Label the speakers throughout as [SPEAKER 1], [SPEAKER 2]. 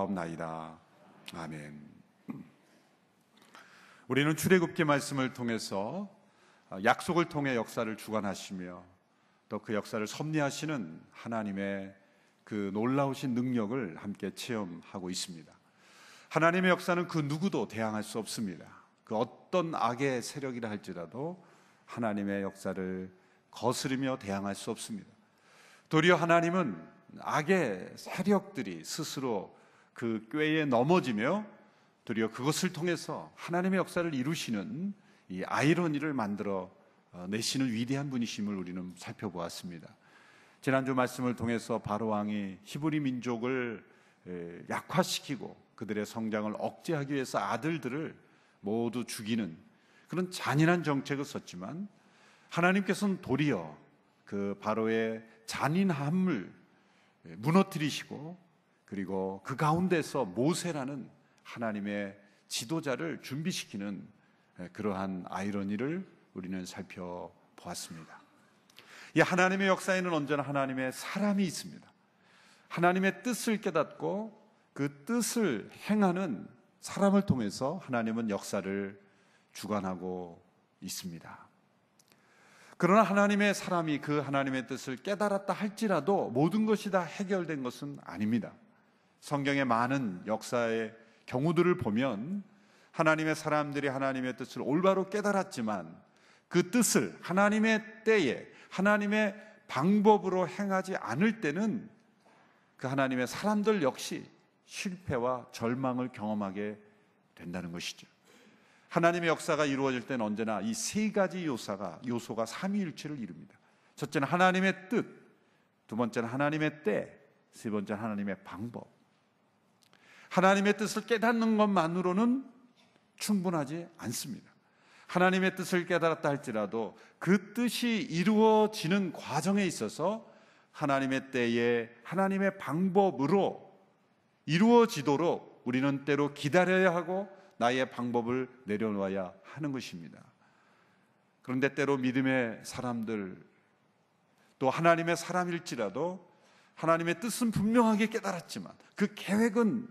[SPEAKER 1] 나이다. 아멘. 우리는 출애굽기 말씀을 통해서 약속을 통해 역사를 주관하시며 또 그 역사를 섭리하시는 하나님의 그 놀라우신 능력을 함께 체험하고 있습니다. 하나님의 역사는 그 누구도 대항할 수 없습니다. 그 어떤 악의 세력이라 할지라도 하나님의 역사를 거스르며 대항할 수 없습니다. 도리어 하나님은 악의 세력들이 스스로 그 꾀에 넘어지며 도리어 그것을 통해서 하나님의 역사를 이루시는 이 아이러니를 만들어 내시는 위대한 분이심을 우리는 살펴보았습니다. 지난주 말씀을 통해서 바로 왕이 히브리 민족을 약화시키고 그들의 성장을 억제하기 위해서 아들들을 모두 죽이는 그런 잔인한 정책을 썼지만 하나님께서는 도리어 그 바로의 잔인함을 무너뜨리시고 그리고 그 가운데서 모세라는 하나님의 지도자를 준비시키는 그러한 아이러니를 우리는 살펴보았습니다. 이 하나님의 역사에는 언제나 하나님의 사람이 있습니다. 하나님의 뜻을 깨닫고 그 뜻을 행하는 사람을 통해서 하나님은 역사를 주관하고 있습니다. 그러나 하나님의 사람이 그 하나님의 뜻을 깨달았다 할지라도 모든 것이 다 해결된 것은 아닙니다. 성경의 많은 역사의 경우들을 보면 하나님의 사람들이 하나님의 뜻을 올바로 깨달았지만 그 뜻을 하나님의 때에 하나님의 방법으로 행하지 않을 때는 그 하나님의 사람들 역시 실패와 절망을 경험하게 된다는 것이죠. 하나님의 역사가 이루어질 때는 언제나 이 세 가지 요소가 삼위일체를 이룹니다. 첫째는 하나님의 뜻, 두 번째는 하나님의 때, 세 번째는 하나님의 방법. 하나님의 뜻을 깨닫는 것만으로는 충분하지 않습니다. 하나님의 뜻을 깨달았다 할지라도 그 뜻이 이루어지는 과정에 있어서 하나님의 때에 하나님의 방법으로 이루어지도록 우리는 때로 기다려야 하고 나의 방법을 내려놓아야 하는 것입니다. 그런데 때로 믿음의 사람들 또 하나님의 사람일지라도 하나님의 뜻은 분명하게 깨달았지만 그 계획은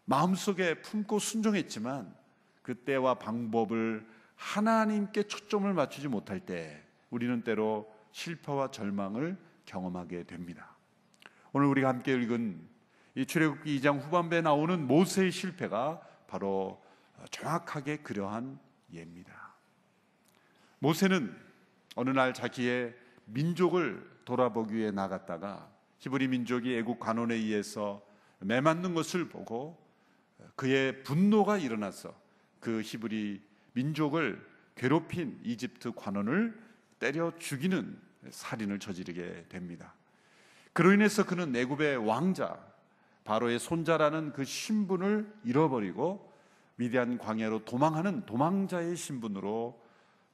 [SPEAKER 1] 마음속에 품고 순종했지만 그 때와 방법을 하나님께 초점을 맞추지 못할 때 우리는 때로 실패와 절망을 경험하게 됩니다. 오늘 우리가 함께 읽은 이 출애굽기 2장 후반부에 나오는 모세의 실패가 바로 정확하게 그러한 예입니다. 모세는 어느 날 자기의 민족을 돌아보기 위해 나갔다가 히브리 민족이 애국 관원에 의해서 매맞는 것을 보고 그의 분노가 일어나서 그 히브리 민족을 괴롭힌 이집트 관원을 때려 죽이는 살인을 저지르게 됩니다. 그로 인해서 그는 애굽의 왕자 바로의 손자라는 그 신분을 잃어버리고 미디안 광야로 도망하는 도망자의 신분으로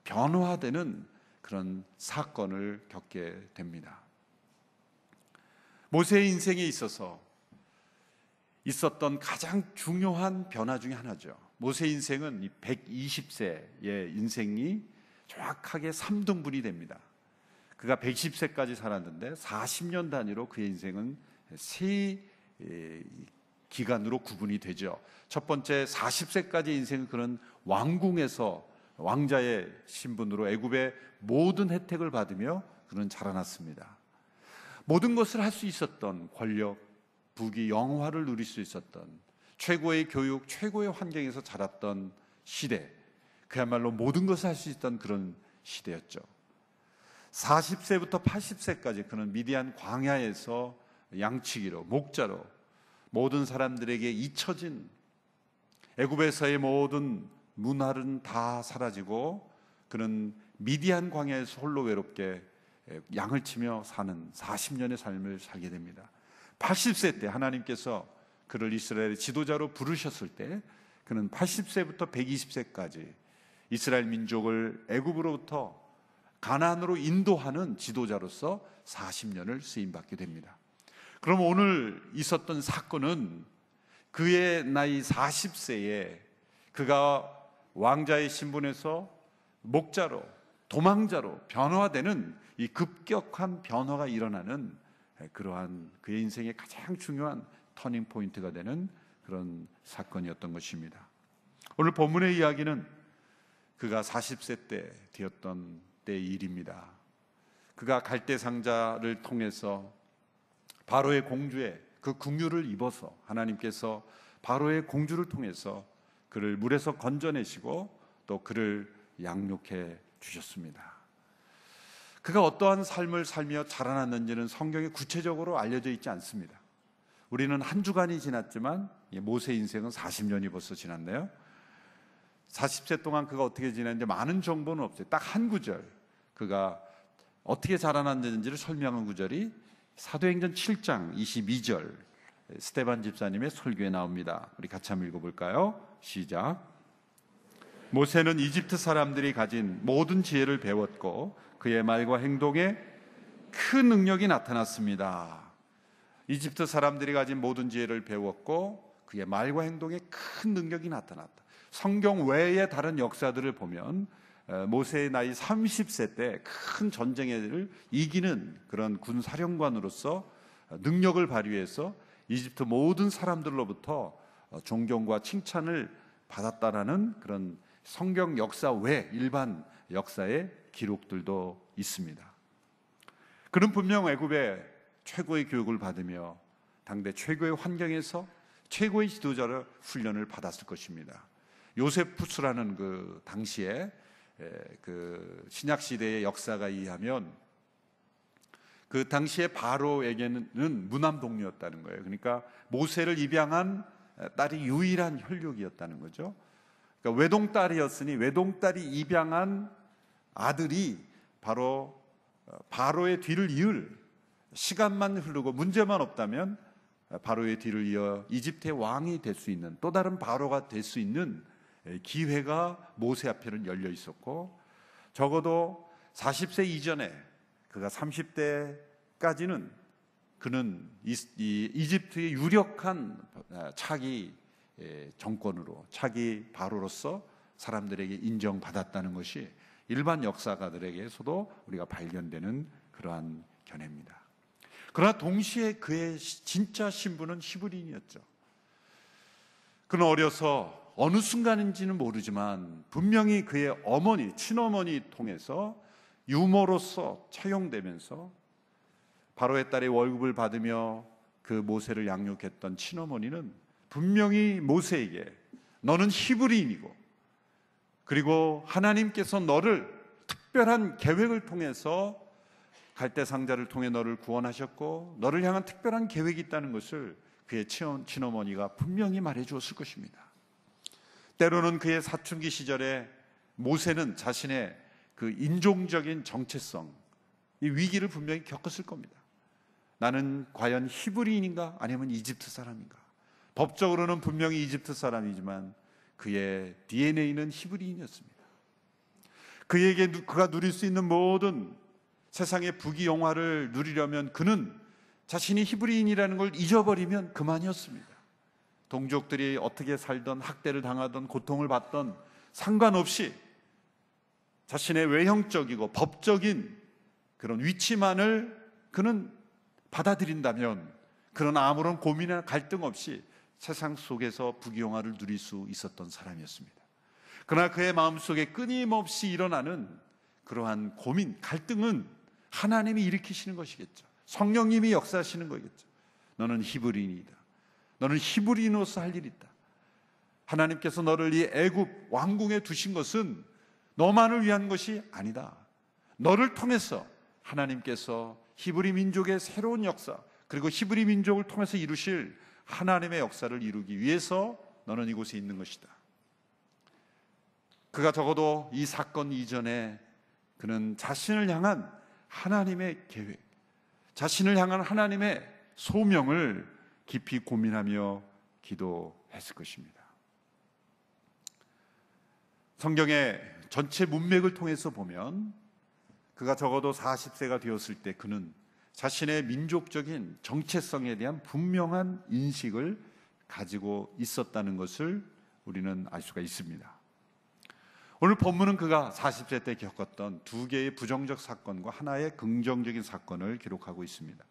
[SPEAKER 1] 변화되는 그런 사건을 겪게 됩니다. 모세의 인생에 있어서 있었던 가장 중요한 변화 중에 하나죠. 모세 인생은 120세의 인생이 정확하게 3등분이 됩니다. 그가 110세까지 살았는데 40년 단위로 그의 인생은 세 기간으로 구분이 되죠. 첫 번째 40세까지 인생은 그는 왕궁에서 왕자의 신분으로 애굽의 모든 혜택을 받으며 그는 자라났습니다. 모든 것을 할 수 있었던 권력, 부귀, 영화를 누릴 수 있었던 최고의 교육, 최고의 환경에서 자랐던 시대, 그야말로 모든 것을 할 수 있던 그런 시대였죠. 40세부터 80세까지 그는 미디안 광야에서 양치기로, 목자로 모든 사람들에게 잊혀진 애굽에서의 모든 문화는 다 사라지고 그는 미디안 광야에서 홀로 외롭게 양을 치며 사는 40년의 삶을 살게 됩니다. 80세 때 하나님께서 그를 이스라엘의 지도자로 부르셨을 때 그는 80세부터 120세까지 이스라엘 민족을 애굽으로부터 가나안으로 인도하는 지도자로서 40년을 쓰임받게 됩니다. 그럼 오늘 있었던 사건은 그의 나이 40세에 그가 왕자의 신분에서 목자로, 도망자로 변화되는 이 급격한 변화가 일어나는 그러한 그의 인생의 가장 중요한 터닝 포인트가 되는 그런 사건이었던 것입니다. 오늘 본문의 이야기는 그가 40세 때 되었던 때의 일입니다. 그가 갈대상자를 통해서 바로의 공주의 그 긍휼을 입어서 하나님께서 바로의 공주를 통해서 그를 물에서 건져내시고 또 그를 양육해 주셨습니다. 그가 어떠한 삶을 살며 자라났는지는 성경에 구체적으로 알려져 있지 않습니다. 우리는 한 주간이 지났지만 모세 인생은 40년이 벌써 지났네요. 40세 동안 그가 어떻게 지냈는지 많은 정보는 없어요. 딱 한 구절, 그가 어떻게 자라났는지를 설명한 구절이 사도행전 7장 22절 스데반 집사님의 설교에 나옵니다. 우리 같이 한번 읽어볼까요? 시작. 모세는 이집트 사람들이 가진 모든 지혜를 배웠고 그의 말과 행동에 큰 능력이 나타났습니다. 이집트 사람들이 가진 모든 지혜를 배웠고 그의 말과 행동에 큰 능력이 나타났다. 성경 외의 다른 역사들을 보면 모세의 나이 30세 때 큰 전쟁을 이기는 그런 군사령관으로서 능력을 발휘해서 이집트 모든 사람들로부터 존경과 칭찬을 받았다라는 그런 성경 역사 외 일반 역사의 기록들도 있습니다. 그는 분명 애굽의 최고의 교육을 받으며 당대 최고의 환경에서 최고의 지도자를 훈련을 받았을 것입니다. 요세푸스라는 그 당시에 그 신약 시대의 역사가 의하면 그 당시에 바로에게는 무남 동료였다는 거예요. 그러니까 모세를 입양한 딸이 유일한 혈육이었다는 거죠. 그러니까 외동딸이었으니 외동딸이 입양한 아들이 바로 바로의 뒤를 이을, 시간만 흐르고 문제만 없다면 바로의 뒤를 이어 이집트의 왕이 될 수 있는, 또 다른 바로가 될 수 있는 기회가 모세 앞에는 열려 있었고, 적어도 40세 이전에 그가 30대까지는 그는 이집트의 유력한 차기 정권으로, 차기 바로로서 사람들에게 인정받았다는 것이 일반 역사가들에게서도 우리가 발견되는 그러한 견해입니다. 그러나 동시에 그의 진짜 신분은 히브리인이었죠. 그는 어려서 어느 순간인지는 모르지만 분명히 그의 어머니, 친어머니 통해서 유모로서 채용되면서 바로의 딸의 월급을 받으며 그 모세를 양육했던 친어머니는 분명히 모세에게 너는 히브리인이고, 그리고 하나님께서 너를 특별한 계획을 통해서 갈대상자를 통해 너를 구원하셨고 너를 향한 특별한 계획이 있다는 것을 그의 친어머니가 분명히 말해 주었을 것입니다. 때로는 그의 사춘기 시절에 모세는 자신의 그 인종적인 정체성, 이 위기를 분명히 겪었을 겁니다. 나는 과연 히브리인인가 아니면 이집트 사람인가? 법적으로는 분명히 이집트 사람이지만 그의 DNA는 히브리인이었습니다. 그에게 그가 누릴 수 있는 모든 세상의 부귀영화를 누리려면 그는 자신이 히브리인이라는 걸 잊어버리면 그만이었습니다. 동족들이 어떻게 살던, 학대를 당하던, 고통을 받던 상관없이 자신의 외형적이고 법적인 그런 위치만을 그는 받아들인다면 그는 아무런 고민이나 갈등 없이 세상 속에서 부귀영화를 누릴 수 있었던 사람이었습니다. 그러나 그의 마음속에 끊임없이 일어나는 그러한 고민, 갈등은 하나님이 일으키시는 것이겠죠. 성령님이 역사하시는 거겠죠. 너는 히브리인이다. 너는 히브리인으로서 할 일이 있다. 하나님께서 너를 이 애굽 왕궁에 두신 것은 너만을 위한 것이 아니다. 너를 통해서 하나님께서 히브리 민족의 새로운 역사, 그리고 히브리 민족을 통해서 이루실 하나님의 역사를 이루기 위해서 너는 이곳에 있는 것이다. 그가 적어도 이 사건 이전에 그는 자신을 향한 하나님의 계획, 자신을 향한 하나님의 소명을 깊이 고민하며 기도했을 것입니다. 성경의 전체 문맥을 통해서 보면 그가 적어도 40세가 되었을 때 그는 자신의 민족적인 정체성에 대한 분명한 인식을 가지고 있었다는 것을 우리는 알 수가 있습니다. 오늘 본문은 그가 40세 때 겪었던 두 개의 부정적 사건과 하나의 긍정적인 사건을 기록하고 있습니다.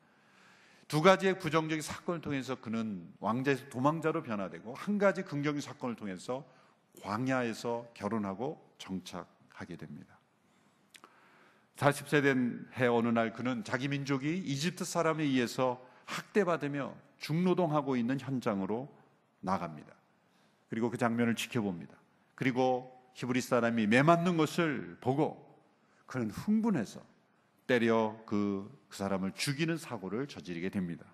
[SPEAKER 1] 두 가지의 부정적인 사건을 통해서 그는 왕자에서 도망자로 변화되고, 한 가지 긍정적인 사건을 통해서 광야에서 결혼하고 정착하게 됩니다. 40세 된 해 어느 날 그는 자기 민족이 이집트 사람에 의해서 학대받으며 중노동하고 있는 현장으로 나갑니다. 그리고 그 장면을 지켜봅니다. 그리고 히브리 사람이 매맞는 것을 보고 그는 흥분해서 때려 그 사람을 죽이는 사고를 저지르게 됩니다.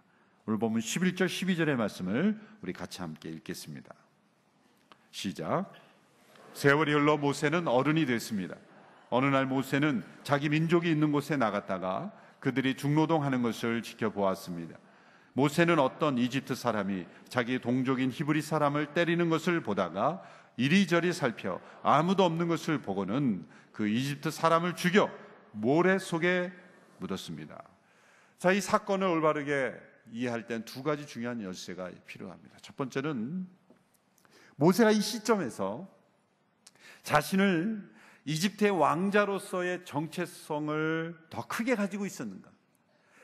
[SPEAKER 1] 오늘 보면 11절 12절의 말씀을 우리 같이 함께 읽겠습니다. 시작. 세월이 흘러 모세는 어른이 됐습니다. 어느 날 모세는 자기 민족이 있는 곳에 나갔다가 그들이 중노동하는 것을 지켜보았습니다. 모세는 어떤 이집트 사람이 자기 동족인 히브리 사람을 때리는 것을 보다가 이리저리 살펴 아무도 없는 것을 보고는 그 이집트 사람을 죽여 모래 속에 묻었습니다. 자, 이 사건을 올바르게 이해할 땐 두 가지 중요한 열쇠가 필요합니다. 첫 번째는 모세가 이 시점에서 자신을 이집트의 왕자로서의 정체성을 더 크게 가지고 있었는가,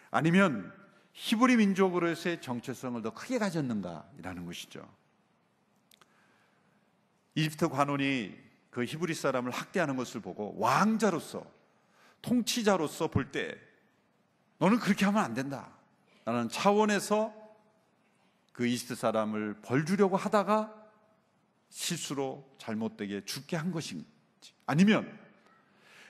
[SPEAKER 1] 아니면 히브리 민족으로서의 정체성을 더 크게 가졌는가라는 것이죠. 이집트 관원이 그 히브리 사람을 학대하는 것을 보고 왕자로서, 통치자로서 볼 때 너는 그렇게 하면 안 된다 라는 차원에서 그 이집트 사람을 벌 주려고 하다가 실수로 잘못되게 죽게 한 것인지, 아니면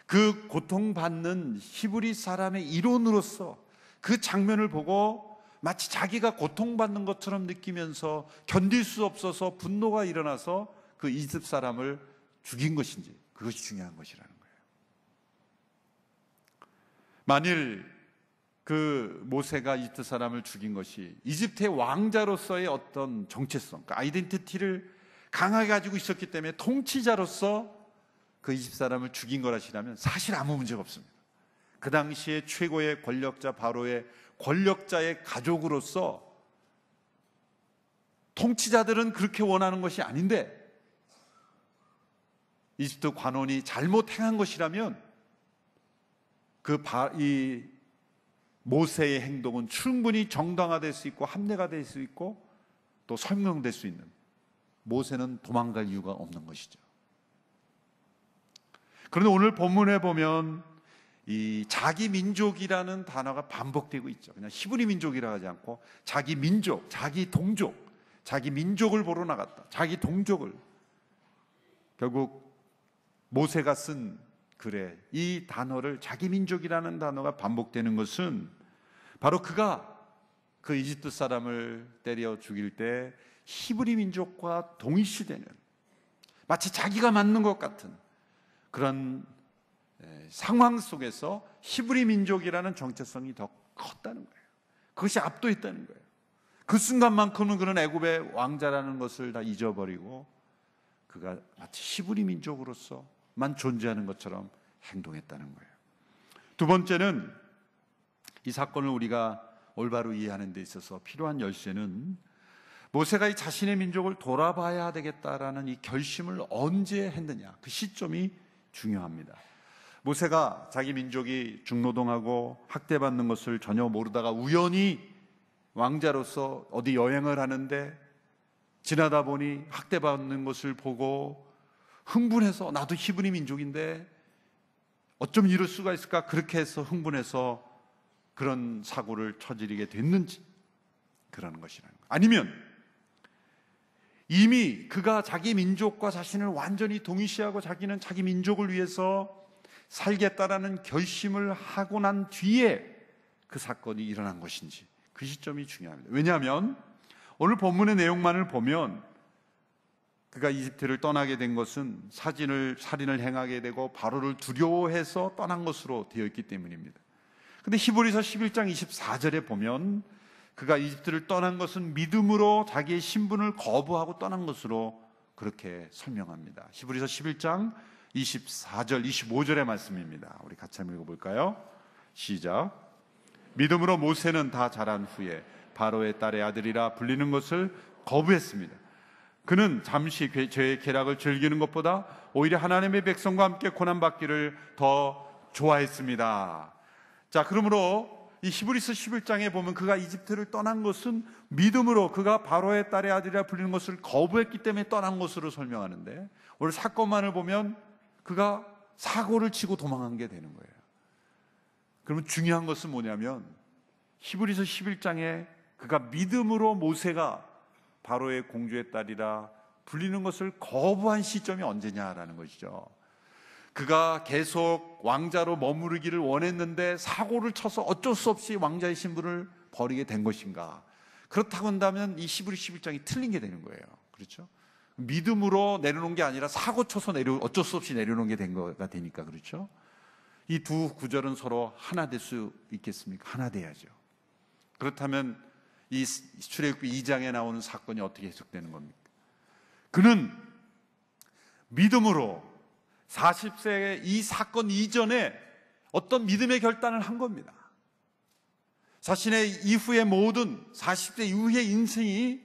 [SPEAKER 1] 그 고통받는 히브리 사람의 일원으로서 그 장면을 보고 마치 자기가 고통받는 것처럼 느끼면서 견딜 수 없어서 분노가 일어나서 그 이집트 사람을 죽인 것인지, 그것이 중요한 것이라는 거예요. 만일 그 모세가 이집트 사람을 죽인 것이 이집트의 왕자로서의 어떤 정체성, 그 아이덴티티를 강하게 가지고 있었기 때문에 통치자로서 그 이집트 사람을 죽인 거라시라면 사실 아무 문제가 없습니다. 그 당시에 최고의 권력자 바로의 권력자의 가족으로서 통치자들은 그렇게 원하는 것이 아닌데, 이집트 관원이 잘못 행한 것이라면 이 모세의 행동은 충분히 정당화될 수 있고 합리가 될 수 있고 또 설명될 수 있는, 모세는 도망갈 이유가 없는 것이죠. 그런데 오늘 본문에 보면 이 자기 민족이라는 단어가 반복되고 있죠. 그냥 히브리 민족이라 하지 않고 자기 민족, 자기 동족, 자기 민족을 보러 나갔다, 자기 동족을. 결국 모세가 쓴 글에 이 단어를, 자기 민족이라는 단어가 반복되는 것은 바로 그가 그 이집트 사람을 때려 죽일 때 히브리 민족과 동일시되는, 마치 자기가 맞는 것 같은 그런 상황 속에서 히브리 민족이라는 정체성이 더 컸다는 거예요. 그것이 압도했다는 거예요. 그 순간만큼은 그런 애굽의 왕자라는 것을 다 잊어버리고 그가 마치 히브리 민족으로서만 존재하는 것처럼 행동했다는 거예요. 두 번째는 이 사건을 우리가 올바로 이해하는 데 있어서 필요한 열쇠는 모세가 이 자신의 민족을 돌아봐야 되겠다라는 이 결심을 언제 했느냐, 그 시점이 중요합니다. 모세가 자기 민족이 중노동하고 학대받는 것을 전혀 모르다가 우연히 왕자로서 어디 여행을 하는데 지나다 보니 학대받는 것을 보고 흥분해서 나도 히브리 민족인데 어쩜 이럴 수가 있을까, 그렇게 해서 흥분해서 그런 사고를 저지르게 됐는지, 그러는 것이라는 거예요. 아니면 이미 그가 자기 민족과 자신을 완전히 동일시하고 자기는 자기 민족을 위해서 살겠다라는 결심을 하고 난 뒤에 그 사건이 일어난 것인지, 그 시점이 중요합니다. 왜냐하면 오늘 본문의 내용만을 보면 그가 이집트를 떠나게 된 것은 살인을 행하게 되고 바로를 두려워해서 떠난 것으로 되어 있기 때문입니다. 그런데 히브리서 11장 24절에 보면 그가 이집트를 떠난 것은 믿음으로 자기의 신분을 거부하고 떠난 것으로 그렇게 설명합니다. 히브리서 11장 24절, 25절의 말씀입니다. 우리 같이 한번 읽어볼까요? 시작. 믿음으로 모세는 다 자란 후에 바로의 딸의 아들이라 불리는 것을 거부했습니다. 그는 잠시 죄의 쾌락을 즐기는 것보다 오히려 하나님의 백성과 함께 고난받기를 더 좋아했습니다. 자, 그러므로 이 히브리서 11장에 보면 그가 이집트를 떠난 것은 믿음으로 그가 바로의 딸의 아들이라 불리는 것을 거부했기 때문에 떠난 것으로 설명하는데, 오늘 사건만을 보면 그가 사고를 치고 도망한 게 되는 거예요. 그러면 중요한 것은 뭐냐면 히브리서 11장에 그가 믿음으로 모세가 바로의 공주의 딸이라 불리는 것을 거부한 시점이 언제냐라는 것이죠. 그가 계속 왕자로 머무르기를 원했는데 사고를 쳐서 어쩔 수 없이 왕자의 신분을 버리게 된 것인가? 그렇다고 한다면 이 히브리 11장이 틀린 게 되는 거예요. 그렇죠? 믿음으로 내려놓은 게 아니라 사고 쳐서 어쩔 수 없이 내려놓은 게 된 거가 되니까. 그렇죠? 이 두 구절은 서로 하나 될 수 있겠습니까? 하나 돼야죠. 그렇다면 이 출애굽기 2장에 나오는 사건이 어떻게 해석되는 겁니까? 그는 믿음으로 40세의 이 사건 이전에 어떤 믿음의 결단을 한 겁니다. 자신의 이후의 모든 40세 이후의 인생이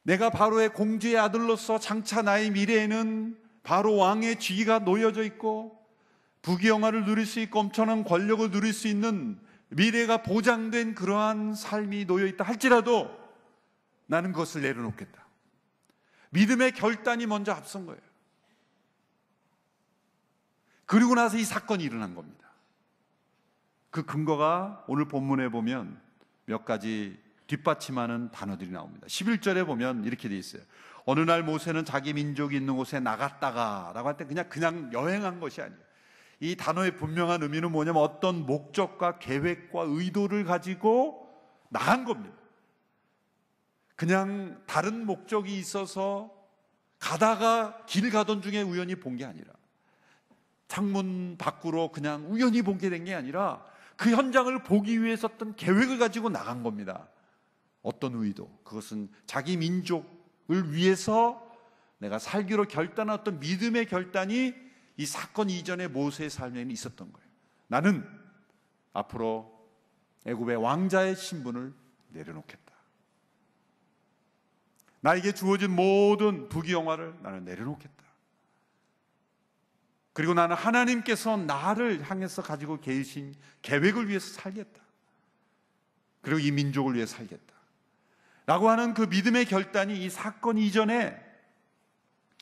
[SPEAKER 1] 내가 바로의 공주의 아들로서 장차 나의 미래에는 바로 왕의 쥐가 놓여져 있고 부귀영화를 누릴 수 있고 엄청난 권력을 누릴 수 있는 미래가 보장된 그러한 삶이 놓여 있다 할지라도 나는 그것을 내려놓겠다. 믿음의 결단이 먼저 앞선 거예요. 그리고 나서 이 사건이 일어난 겁니다. 그 근거가 오늘 본문에 보면 몇 가지 뒷받침하는 단어들이 나옵니다. 11절에 보면 이렇게 돼 있어요. 어느 날 모세는 자기 민족이 있는 곳에 나갔다가 라고 할 때 그냥 여행한 것이 아니에요. 이 단어의 분명한 의미는 뭐냐면 어떤 목적과 계획과 의도를 가지고 나간 겁니다. 그냥 다른 목적이 있어서 가다가 길 가던 중에 우연히 본 게 아니라, 창문 밖으로 그냥 우연히 보게 된 게 아니라 그 현장을 보기 위해서 어떤 계획을 가지고 나간 겁니다. 어떤 의도? 그것은 자기 민족을 위해서 내가 살기로 결단한 어떤 믿음의 결단이 이 사건 이전에 모세의 삶에는 있었던 거예요. 나는 앞으로 애굽의 왕자의 신분을 내려놓겠다. 나에게 주어진 모든 부귀영화를 나는 내려놓겠다. 그리고 나는 하나님께서 나를 향해서 가지고 계신 계획을 위해서 살겠다. 그리고 이 민족을 위해 살겠다. 라고 하는 그 믿음의 결단이 이 사건 이전에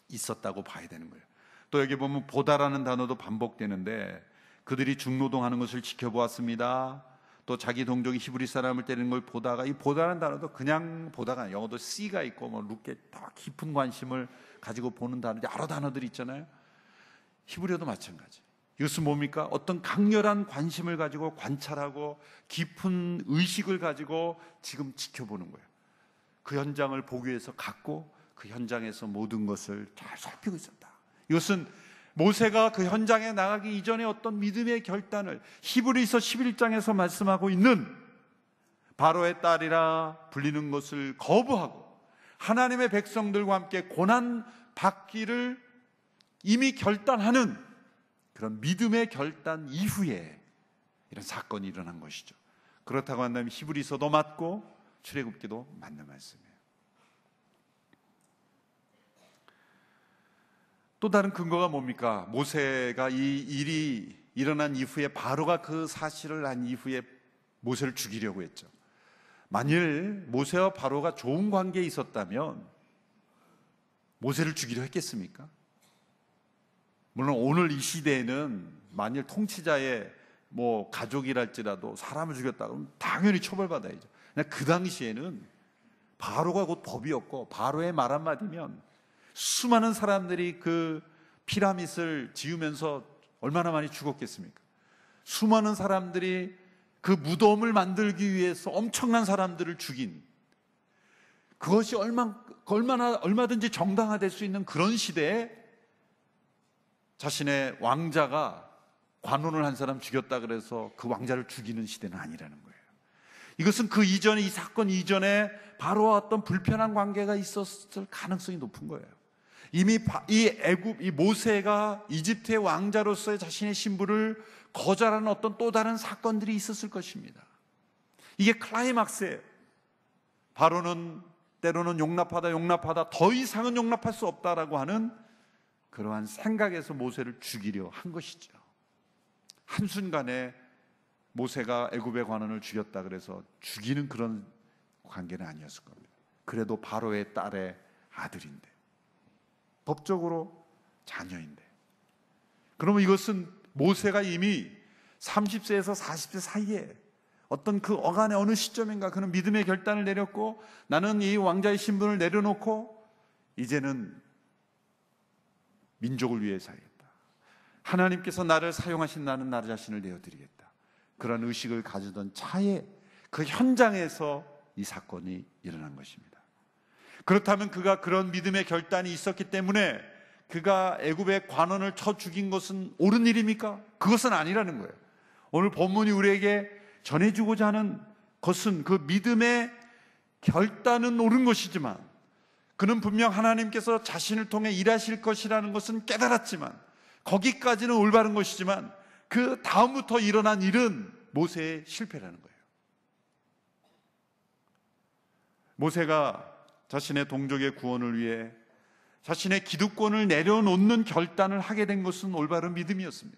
[SPEAKER 1] 있었다고 봐야 되는 거예요. 또 여기 보면 보다라는 단어도 반복되는데, 그들이 중노동하는 것을 지켜보았습니다. 또 자기 동족이 히브리 사람을 때리는 걸 보다가, 이 보다라는 단어도 그냥 보다가 아니에요. 영어도 C가 있고 뭐 룩게 더 깊은 관심을 가지고 보는 단어, 여러 단어들이 있잖아요. 히브리어도 마찬가지. 이것은 뭡니까? 어떤 강렬한 관심을 가지고 관찰하고 깊은 의식을 가지고 지금 지켜보는 거예요. 그 현장을 보기 위해서 갔고 그 현장에서 모든 것을 잘 살피고 있었다. 이것은 모세가 그 현장에 나가기 이전에 어떤 믿음의 결단을 히브리서 11장에서 말씀하고 있는, 바로의 딸이라 불리는 것을 거부하고 하나님의 백성들과 함께 고난 받기를 이미 결단하는 그런 믿음의 결단 이후에 이런 사건이 일어난 것이죠. 그렇다고 한다면 히브리서도 맞고 출애굽기도 맞는 말씀이에요. 또 다른 근거가 뭡니까? 모세가 이 일이 일어난 이후에 바로가 그 사실을 한 이후에 모세를 죽이려고 했죠. 만일 모세와 바로가 좋은 관계에 있었다면 모세를 죽이려 했겠습니까? 물론 오늘 이 시대에는 만일 통치자의 가족이랄지라도 사람을 죽였다 그러면 당연히 처벌받아야죠. 그 당시에는 바로가 곧 법이었고, 바로의 말 한마디면 수많은 사람들이 그 피라밋을 지으면서 얼마나 많이 죽었겠습니까? 수많은 사람들이 그 무덤을 만들기 위해서 엄청난 사람들을 죽인, 그것이 얼마든지 정당화될 수 있는 그런 시대에 자신의 왕자가 관원을 한 사람 죽였다 그래서 그 왕자를 죽이는 시대는 아니라는 거예요. 이것은 그 이전에, 이 사건 이전에 바로와 어떤 불편한 관계가 있었을 가능성이 높은 거예요. 이미 이 모세가 이집트의 왕자로서의 자신의 신분을 거절하는 어떤 또 다른 사건들이 있었을 것입니다. 이게 클라이막스예요. 바로는 때로는 용납하다 더 이상은 용납할 수 없다라고 하는 그러한 생각에서 모세를 죽이려 한 것이죠. 한순간에 모세가 애굽의 관원을 죽였다 그래서 죽이는 그런 관계는 아니었을 겁니다. 그래도 바로의 딸의 아들인데, 법적으로 자녀인데, 그러면 이것은 모세가 이미 30세에서 40세 사이에 어떤 그 어간의 어느 시점인가 그는 믿음의 결단을 내렸고, 나는 이 왕자의 신분을 내려놓고 이제는 민족을 위해 살겠다. 하나님께서 나를 사용하신 나는 나 자신을 내어드리겠다. 그런 의식을 가지던 차에 그 현장에서 이 사건이 일어난 것입니다. 그렇다면 그가 그런 믿음의 결단이 있었기 때문에 그가 애굽의 관원을 쳐 죽인 것은 옳은 일입니까? 그것은 아니라는 거예요. 오늘 본문이 우리에게 전해주고자 하는 것은 그 믿음의 결단은 옳은 것이지만, 그는 분명 하나님께서 자신을 통해 일하실 것이라는 것은 깨달았지만, 거기까지는 올바른 것이지만 그 다음부터 일어난 일은 모세의 실패라는 거예요. 모세가 자신의 동족의 구원을 위해 자신의 기득권을 내려놓는 결단을 하게 된 것은 올바른 믿음이었습니다.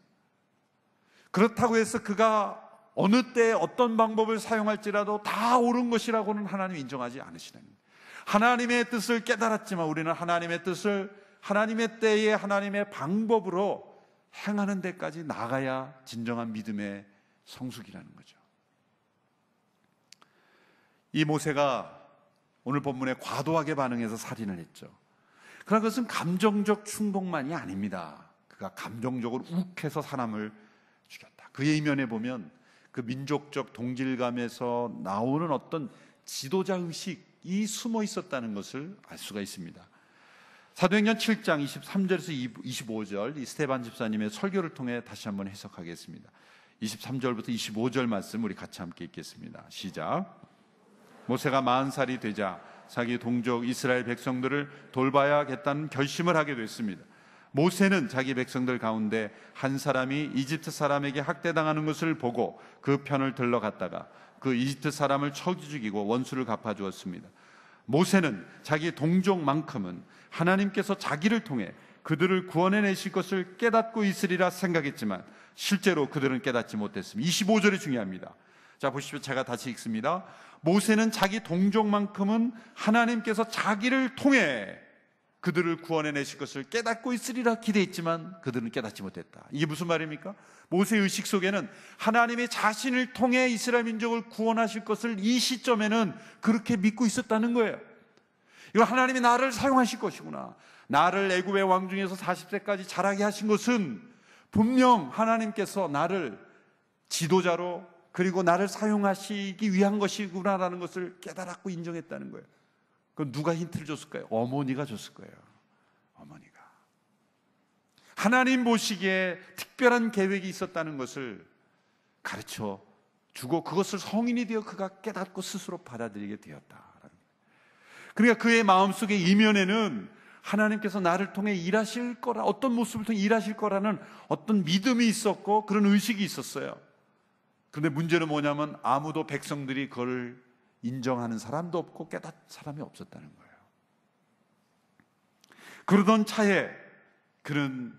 [SPEAKER 1] 그렇다고 해서 그가 어느 때에 어떤 방법을 사용할지라도 다 옳은 것이라고는 하나님이 인정하지 않으시는 거예요. 하나님의 뜻을 깨달았지만 우리는 하나님의 뜻을 하나님의 때에 하나님의 방법으로 행하는 데까지 나가야 진정한 믿음의 성숙이라는 거죠. 이 모세가 오늘 본문에 과도하게 반응해서 살인을 했죠. 그러나 그것은 감정적 충동만이 아닙니다. 그가 감정적으로 욱해서 사람을 죽였다. 그의 이면에 보면 그 민족적 동질감에서 나오는 어떤 지도자 의식이 숨어 있었다는 것을 알 수가 있습니다. 사도행전 7장 23절에서 25절 이 스테반 집사님의 설교를 통해 다시 한번 해석하겠습니다. 23절부터 25절 말씀 우리 같이 함께 읽겠습니다. 시작. 모세가 40살이 되자 자기 동족 이스라엘 백성들을 돌봐야겠다는 결심을 하게 됐습니다. 모세는 자기 백성들 가운데 한 사람이 이집트 사람에게 학대당하는 것을 보고 그 편을 들러갔다가 그 이집트 사람을 쳐 죽이고 원수를 갚아주었습니다. 모세는 자기 동족만큼은 하나님께서 자기를 통해 그들을 구원해내실 것을 깨닫고 있으리라 생각했지만 실제로 그들은 깨닫지 못했습니다. 25절이 중요합니다. 자, 보십시오. 제가 다시 읽습니다. 모세는 자기 동족만큼은 하나님께서 자기를 통해 그들을 구원해내실 것을 깨닫고 있으리라 기대했지만 그들은 깨닫지 못했다. 이게 무슨 말입니까? 모세의 의식 속에는 하나님의 자신을 통해 이스라엘 민족을 구원하실 것을 이 시점에는 그렇게 믿고 있었다는 거예요. 이거 하나님이 나를 사용하실 것이구나. 나를 애굽의 왕 중에서 40세까지 자라게 하신 것은 분명 하나님께서 나를 지도자로 그리고 나를 사용하시기 위한 것이구나라는 것을 깨달았고 인정했다는 거예요. 그럼 누가 힌트를 줬을까요? 어머니가 줬을 거예요. 어머니가. 하나님 보시기에 특별한 계획이 있었다는 것을 가르쳐 주고 그것을 성인이 되어 그가 깨닫고 스스로 받아들이게 되었다. 그러니까 그의 마음속에 이면에는 하나님께서 나를 통해 일하실 거라, 어떤 모습을 통해 일하실 거라는 어떤 믿음이 있었고 그런 의식이 있었어요. 그런데 문제는 뭐냐면 아무도 백성들이 그걸 인정하는 사람도 없고 깨닫는 사람이 없었다는 거예요. 그러던 차에 그는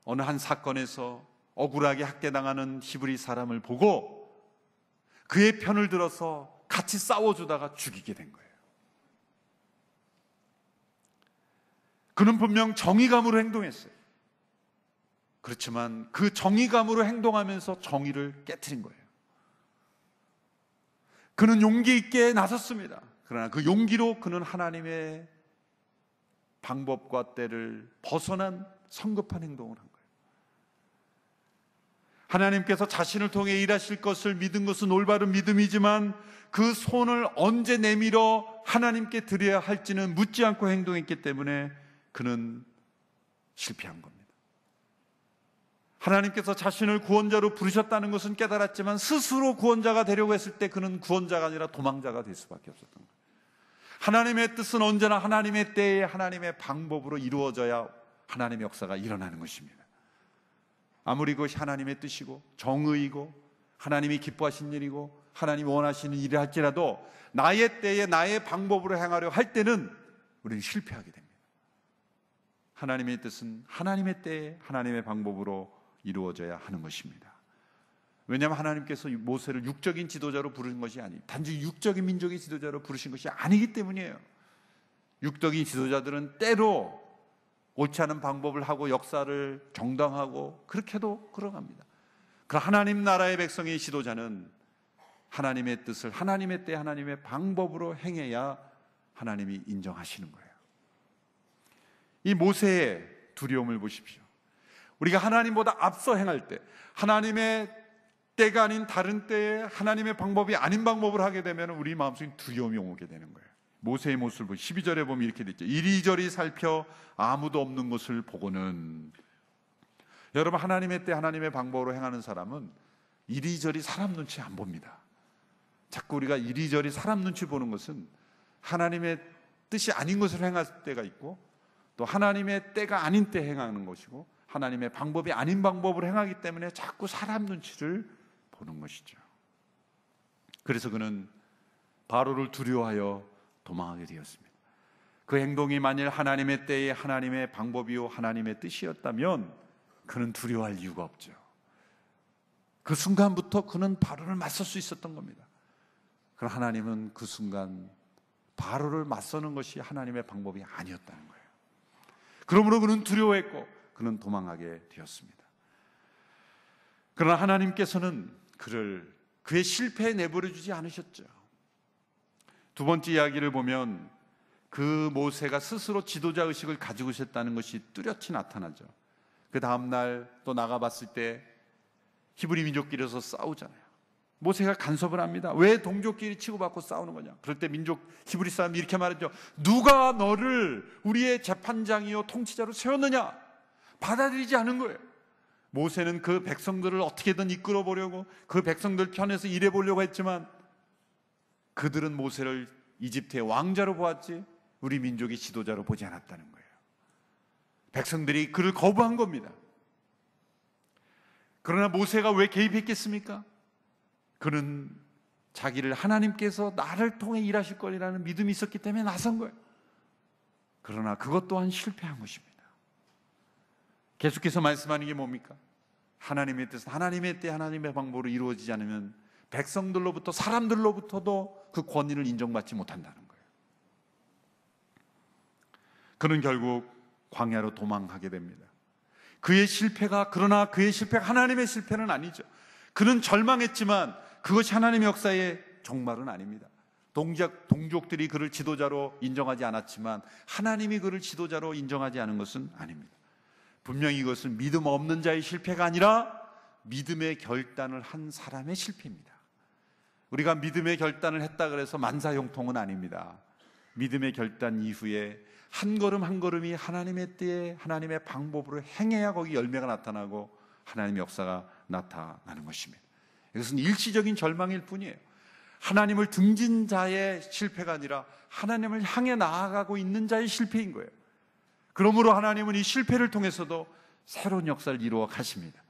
[SPEAKER 1] 어느 한 사건에서 억울하게 학대당하는 히브리 사람을 보고 그의 편을 들어서 같이 싸워주다가 죽이게 된 거예요. 그는 분명 정의감으로 행동했어요. 그렇지만 그 정의감으로 행동하면서 정의를 깨트린 거예요. 그는 용기 있게 나섰습니다. 그러나 그 용기로 그는 하나님의 방법과 때를 벗어난 성급한 행동을 한 거예요. 하나님께서 자신을 통해 일하실 것을 믿은 것은 올바른 믿음이지만 그 손을 언제 내밀어 하나님께 드려야 할지는 묻지 않고 행동했기 때문에 그는 실패한 겁니다. 하나님께서 자신을 구원자로 부르셨다는 것은 깨달았지만 스스로 구원자가 되려고 했을 때 그는 구원자가 아니라 도망자가 될 수밖에 없었던 거예요. 하나님의 뜻은 언제나 하나님의 때에 하나님의 방법으로 이루어져야 하나님의 역사가 일어나는 것입니다. 아무리 그것이 하나님의 뜻이고 정의이고 하나님이 기뻐하신 일이고 하나님이 원하시는 일을 할지라도 나의 때에 나의 방법으로 행하려 할 때는 우리는 실패하게 됩니다. 하나님의 뜻은 하나님의 때에 하나님의 방법으로 이루어져야 하는 것입니다. 왜냐하면 하나님께서 모세를 육적인 지도자로 부르신 것이 아니, 단지 육적인 민족의 지도자로 부르신 것이 아니기 때문이에요. 육적인 지도자들은 때로 옳지 않은 방법을 하고 역사를 정당하고 그렇게도 걸어갑니다. 그 하나님 나라의 백성의 지도자는 하나님의 뜻을 하나님의 때 하나님의 방법으로 행해야 하나님이 인정하시는 거예요. 이 모세의 두려움을 보십시오. 우리가 하나님보다 앞서 행할 때, 하나님의 때가 아닌 다른 때에 하나님의 방법이 아닌 방법을 하게 되면 우리 마음속에 두려움이 오게 되는 거예요. 모세의 모습을 보면 12절에 보면 이렇게 되죠. 이리저리 살펴 아무도 없는 것을 보고는. 여러분, 하나님의 때 하나님의 방법으로 행하는 사람은 이리저리 사람 눈치 안 봅니다. 자꾸 우리가 이리저리 사람 눈치 보는 것은 하나님의 뜻이 아닌 것을 행할 때가 있고, 또 하나님의 때가 아닌 때 행하는 것이고, 하나님의 방법이 아닌 방법으로 행하기 때문에 자꾸 사람 눈치를 보는 것이죠. 그래서 그는 바로를 두려워하여 도망하게 되었습니다. 그 행동이 만일 하나님의 때에 하나님의 방법이요 하나님의 뜻이었다면 그는 두려워할 이유가 없죠. 그 순간부터 그는 바로를 맞설 수 있었던 겁니다. 그러나 하나님은 그 순간 바로를 맞서는 것이 하나님의 방법이 아니었다는 거예요. 그러므로 그는 두려워했고 그는 도망하게 되었습니다. 그러나 하나님께서는 그의 실패에 내버려 주지 않으셨죠. 두 번째 이야기를 보면 그 모세가 스스로 지도자 의식을 가지고 있었다는 것이 뚜렷이 나타나죠. 그 다음날 또 나가봤을 때 히브리 민족끼리서 싸우잖아요. 모세가 간섭을 합니다. 왜 동족끼리 치고받고 싸우는 거냐? 그럴 때 히브리 사람이 이렇게 말했죠. 누가 너를 우리의 재판장이요 통치자로 세웠느냐? 받아들이지 않은 거예요. 모세는 그 백성들을 어떻게든 이끌어 보려고 그 백성들 편에서 일해 보려고 했지만 그들은 모세를 이집트의 왕자로 보았지 우리 민족의 지도자로 보지 않았다는 거예요. 백성들이 그를 거부한 겁니다. 그러나 모세가 왜 개입했겠습니까? 그는 자기를 하나님께서 나를 통해 일하실 거라는 믿음이 있었기 때문에 나선 거예요. 그러나 그것 또한 실패한 것입니다. 계속해서 말씀하는 게 뭡니까? 하나님의 뜻은 하나님의 때 하나님의 방법으로 이루어지지 않으면 백성들로부터 사람들로부터도 그 권위를 인정받지 못한다는 거예요. 그는 결국 광야로 도망하게 됩니다. 그러나 그의 실패가 하나님의 실패는 아니죠. 그는 절망했지만 그것이 하나님의 역사의 종말은 아닙니다. 동족들이 그를 지도자로 인정하지 않았지만 하나님이 그를 지도자로 인정하지 않은 것은 아닙니다. 분명히 이것은 믿음 없는 자의 실패가 아니라 믿음의 결단을 한 사람의 실패입니다. 우리가 믿음의 결단을 했다 그래서 만사형통은 아닙니다. 믿음의 결단 이후에 한 걸음 한 걸음이 하나님의 때에 하나님의 방법으로 행해야 거기 열매가 나타나고 하나님의 역사가 나타나는 것입니다. 이것은 일시적인 절망일 뿐이에요. 하나님을 등진 자의 실패가 아니라 하나님을 향해 나아가고 있는 자의 실패인 거예요. 그러므로 하나님은 이 실패를 통해서도 새로운 역사를 이루어 가십니다.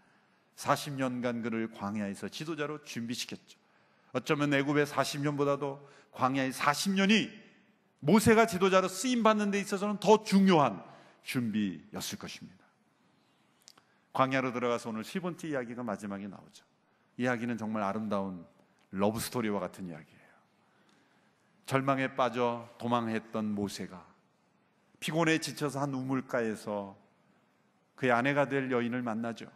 [SPEAKER 1] 40년간 그를 광야에서 지도자로 준비시켰죠. 어쩌면 애굽의 40년보다도 광야의 40년이 모세가 지도자로 쓰임받는 데 있어서는 더 중요한 준비였을 것입니다. 광야로 들어가서 오늘 10번째 이야기가 마지막에 나오죠. 이야기는 정말 아름다운 러브스토리와 같은 이야기예요. 절망에 빠져 도망했던 모세가 피곤에 지쳐서 한 우물가에서 그의 아내가 될 여인을 만나죠.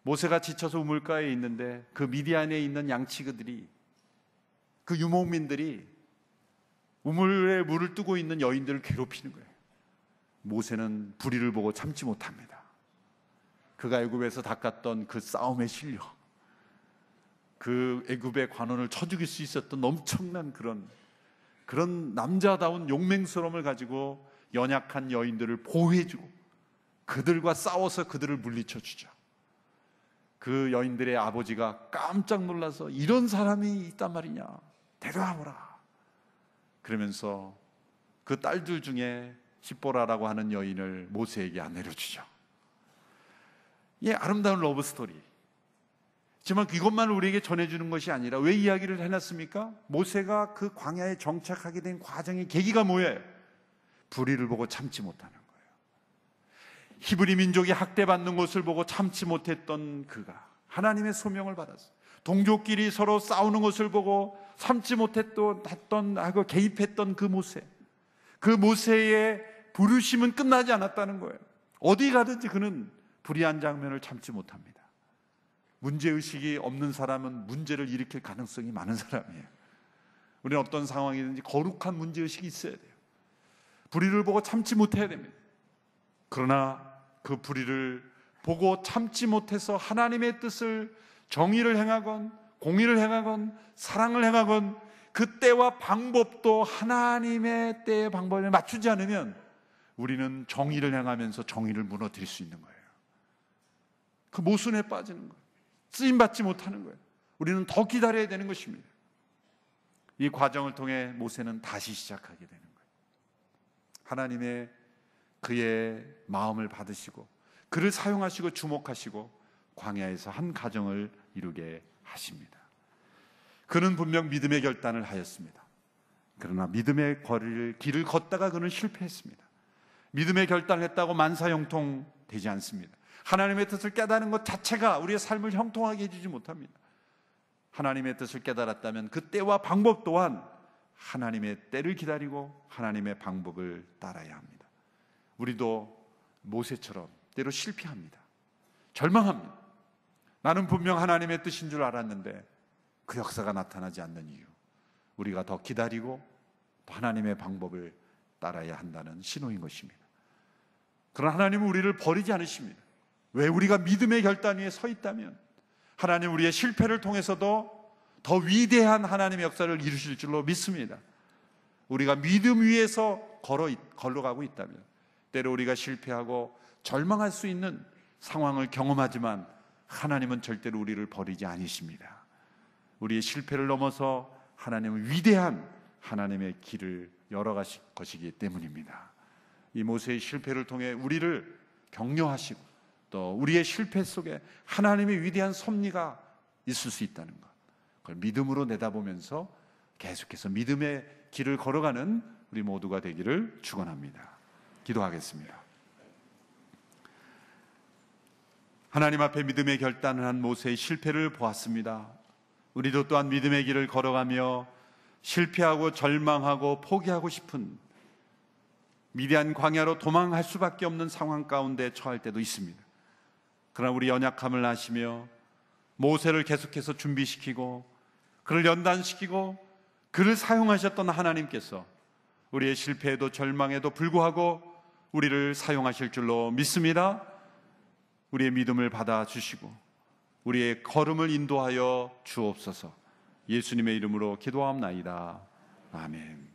[SPEAKER 1] 모세가 지쳐서 우물가에 있는데 그 미디안에 있는 양치기들이, 그 유목민들이 우물에 물을 뜨고 있는 여인들을 괴롭히는 거예요. 모세는 불의를 보고 참지 못합니다. 그가 애굽에서 닦았던 그 싸움의 실력, 그 애굽의 관원을 쳐 죽일 수 있었던 엄청난 그런 남자다운 용맹스러움을 가지고 연약한 여인들을 보호해주고 그들과 싸워서 그들을 물리쳐 주죠. 그 여인들의 아버지가 깜짝 놀라서 이런 사람이 있단 말이냐, 데려와보라. 그러면서 그 딸들 중에 십보라라고 하는 여인을 모세에게 안내려 주죠. 예, 아름다운 러브스토리. 하지만 이것만 우리에게 전해주는 것이 아니라 왜 이야기를 해놨습니까? 모세가 그 광야에 정착하게 된 과정의 계기가 뭐예요? 불의를 보고 참지 못하는 거예요. 히브리 민족이 학대받는 것을 보고 참지 못했던 그가 하나님의 소명을 받았어요. 동족끼리 서로 싸우는 것을 보고 참지 못했던 개입했던 그 모세의 부르심은 끝나지 않았다는 거예요. 어디 가든지 그는 불의한 장면을 참지 못합니다. 문제의식이 없는 사람은 문제를 일으킬 가능성이 많은 사람이에요. 우리는 어떤 상황이든지 거룩한 문제의식이 있어야 돼요. 불의를 보고 참지 못해야 됩니다. 그러나 그 불의를 보고 참지 못해서 하나님의 뜻을, 정의를 행하건 공의를 행하건 사랑을 행하건 그 때와 방법도 하나님의 때의 방법에 맞추지 않으면 우리는 정의를 행하면서 정의를 무너뜨릴 수 있는 거예요. 그 모순에 빠지는 거예요. 쓰임받지 못하는 거예요. 우리는 더 기다려야 되는 것입니다. 이 과정을 통해 모세는 다시 시작하게 되는 거예요. 하나님의 그의 마음을 받으시고 그를 사용하시고 주목하시고 광야에서 한 가정을 이루게 하십니다. 그는 분명 믿음의 결단을 하였습니다. 그러나 믿음의 길을 걷다가 그는 실패했습니다. 믿음의 결단을 했다고 만사형통 되지 않습니다. 하나님의 뜻을 깨달은 것 자체가 우리의 삶을 형통하게 해주지 못합니다. 하나님의 뜻을 깨달았다면 그 때와 방법 또한 하나님의 때를 기다리고 하나님의 방법을 따라야 합니다. 우리도 모세처럼 때로 실패합니다. 절망합니다. 나는 분명 하나님의 뜻인 줄 알았는데 그 역사가 나타나지 않는 이유, 우리가 더 기다리고 또 하나님의 방법을 따라야 한다는 신호인 것입니다. 그러나 하나님은 우리를 버리지 않으십니다. 왜? 우리가 믿음의 결단 위에 서 있다면 하나님 우리의 실패를 통해서도 더 위대한 하나님의 역사를 이루실 줄로 믿습니다. 우리가 믿음 위에서 걸어가고 있다면 때로 우리가 실패하고 절망할 수 있는 상황을 경험하지만 하나님은 절대로 우리를 버리지 않으십니다. 우리의 실패를 넘어서 하나님은 위대한 하나님의 길을 열어가실 것이기 때문입니다. 이 모세의 실패를 통해 우리를 격려하시고 또 우리의 실패 속에 하나님의 위대한 섭리가 있을 수 있다는 것, 그걸 믿음으로 내다보면서 계속해서 믿음의 길을 걸어가는 우리 모두가 되기를 축원합니다. 기도하겠습니다. 하나님 앞에 믿음의 결단을 한 모세의 실패를 보았습니다. 우리도 또한 믿음의 길을 걸어가며 실패하고 절망하고 포기하고 싶은 미디안 광야로 도망할 수밖에 없는 상황 가운데 처할 때도 있습니다. 그러나 우리 연약함을 아시며 모세를 계속해서 준비시키고 그를 연단시키고 그를 사용하셨던 하나님께서 우리의 실패에도 절망에도 불구하고 우리를 사용하실 줄로 믿습니다. 우리의 믿음을 받아주시고 우리의 걸음을 인도하여 주옵소서. 예수님의 이름으로 기도하옵나이다. 아멘.